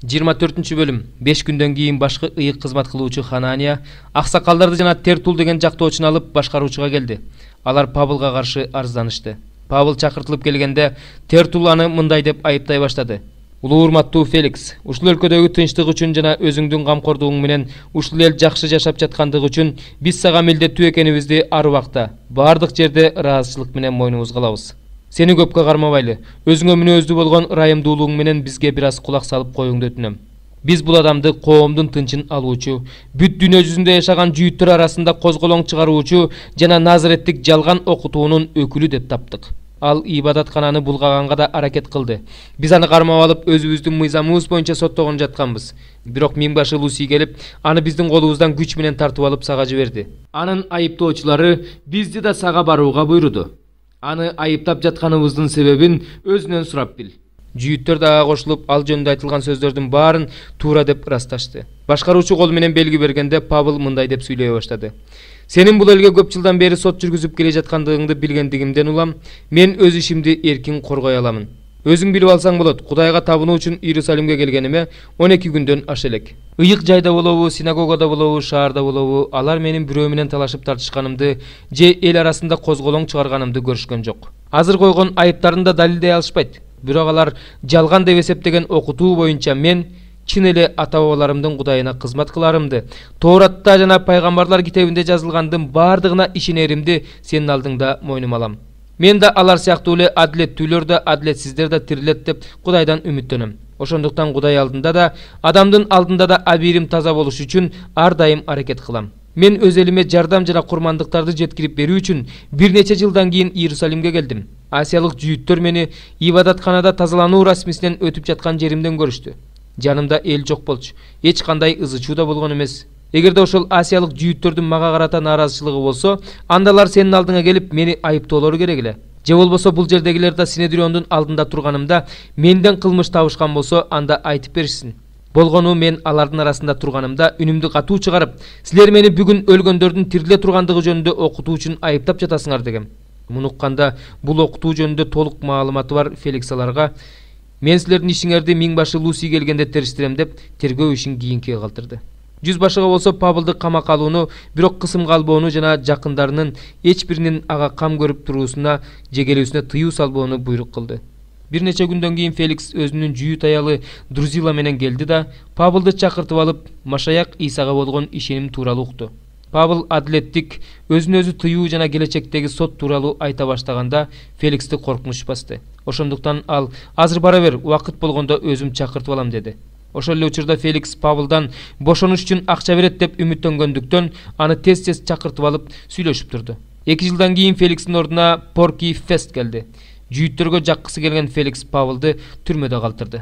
24 бөлүм 5 күндөн кийин башкы ыйык кызмат кылуучу Ханания аксакалдарды жана Тертул деген жактоочун алып башкаруучуга келди. Алар Павылга каршы арызданышты. Павыл чакыртылып келгенде Тертул аны мындай деп айыптай баштады. Улуу урматтуу Феликс, ушул өлкөдөгү тынчтык үчүн жана өзүңдүн камкордугуң менен ушул эл жакшы жашап жаткандыгы үчүн биз сага милдеттүү экенибизди ар убакта, бардык жерде ыраазычылык менен мойнубузга алабыз. Сени көпкө кармабайлы, өзүңө мүнөздүү болгон ырайымдуулугуң менен бизге бир аз кулак салып коюңду өтүнөм. Биз бул адамды коомдун тынчын алуучу, бүт дүйнө жүзүндө жашаган жүйүттөр арасында козголоң чыгаруучу жана назареттик жалган окутуунун өкүлү деп таптык. Ал ибадаткананы булгаганга да аракет кылды. Биз аны кармап алып өзүбүздүн мыйзамыбыз боюнча соттогон жатканбыз. Бирок миңбашы Луси келип, аны биздин колубуздан күч менен тартып алып сага жиберди. Анын айыптоочулары бизди да сага барууга буйруду. Аны айыптап жатканыбыздын себебин өзүнөн сурап бил. Жүйүттөр дагы кошулуп, ал жөнүндө айтылган сөздөрдүн баарын туура деп ырасташты. Башкаруучу кол менен белги бергенде Павыл мындай деп сүйлөй баштады. Сенин бул элге көп жылдан бери сот жүргүзүп келе жаткандыгыңды билгендигимден улам, мен өз ишимди эркин коргой аламын. Өзүң билип алсаң болот, Кудайга табынуу үчүн Иерусалимге келгениме 12 күндөн аша элек. Ыйык жайда болобу, синагогада болобу, шаарда болобу, алар менин бирөө менен талашып тартышканымды же эл арасында козголоң чыгарганымды көрүшкөн жок. Азыр койгон айыптарын да далилдей алышпайт. Бирок алар жалган деп эсептеген окутуу боюнча мен чын эле ата-бабаларымдын Кудайына кызмат кыларымды, Тооратта жана пайгамбарлар китебинде жазылгандын бардыгына ишенеримди сенин алдыңда мойнума алам. Мен да алар сыяктуу эле адилеттүүлөр да, адилетсиздер да тирилет деп Кудайдан үмүттөнөм. Ошондуктан Кудай алдында да, адамдын алдында да абийирим таза болуш үчүн ар дайым аракет кылам. Мен өз элиме жардам жана курмандыктарды жеткирип берүү үчүн бир нече жылдан кийин Иерусалимге келдим. Асиялык жүйүттөр мени ибадатканада тазалануу расмисинен өтүп жаткан жеримден көрүштү. Жанымда эл жок болчу. Эч кандай ызы чуу да болгон эмес. Эгерде ошол асиялык жүйүттөрдүн мага карата нааразычылыгы болсо, андалар сенин алдыңа келип мени айыптоолору керек эле. Же болбосо бул жердегилер да Синедриондун алдында турганымда менден кылмыш табышкан болсо, анда айтып беришсин. Болгону мен алардын арасында турганымда үнүмдү катуу чыгарып, силер мени бүгүн өлгөндөрдүн тириле тургандыгы жөнүндө окутуу үчүн айыптап жатасыңар дегем. Муну укканда бул окутуу жөнүндө толук маалыматы бар Феликс аларга мен силердин ишиңерди миңбашы Луси келгенде териштирем деп тергөө ишин кийинкиге калтырды. Жүз башыга болсо Павылды камакка алууну, бирок кысымга албоону жана жакындарынын эч биринин ага кам көрүп туруусуна же келүүсүнө тыюу салбоону буйрук кылды. Бир нече күндөн кийин Феликс өзүнүн жүйүт аялы Друзила менен келди да Павылды чакыртып алып, Машаяк Исага болгон ишеним тууралуу укту. Павыл адилеттик, өзүн өзү тыюу жана келечектеги сот тууралуу айта баштаганда Феликсти коркунуч басты. Ошондуктан ал азыр бара бер, убакыт болгондо өзүм чакыртып алам деди. Ошол эле учурда Феликс Павылдан бошонуш үчүн акча берет деп үмүттөнгөндүктөн аны тез-тез чакыртып алып сүйлөшүп турду. 2 жылдан кийин Феликстин ордуна Поркий Фест келди. Жүйүттөргө жаккысы келген Феликс Павылды түрмөдө калтырды.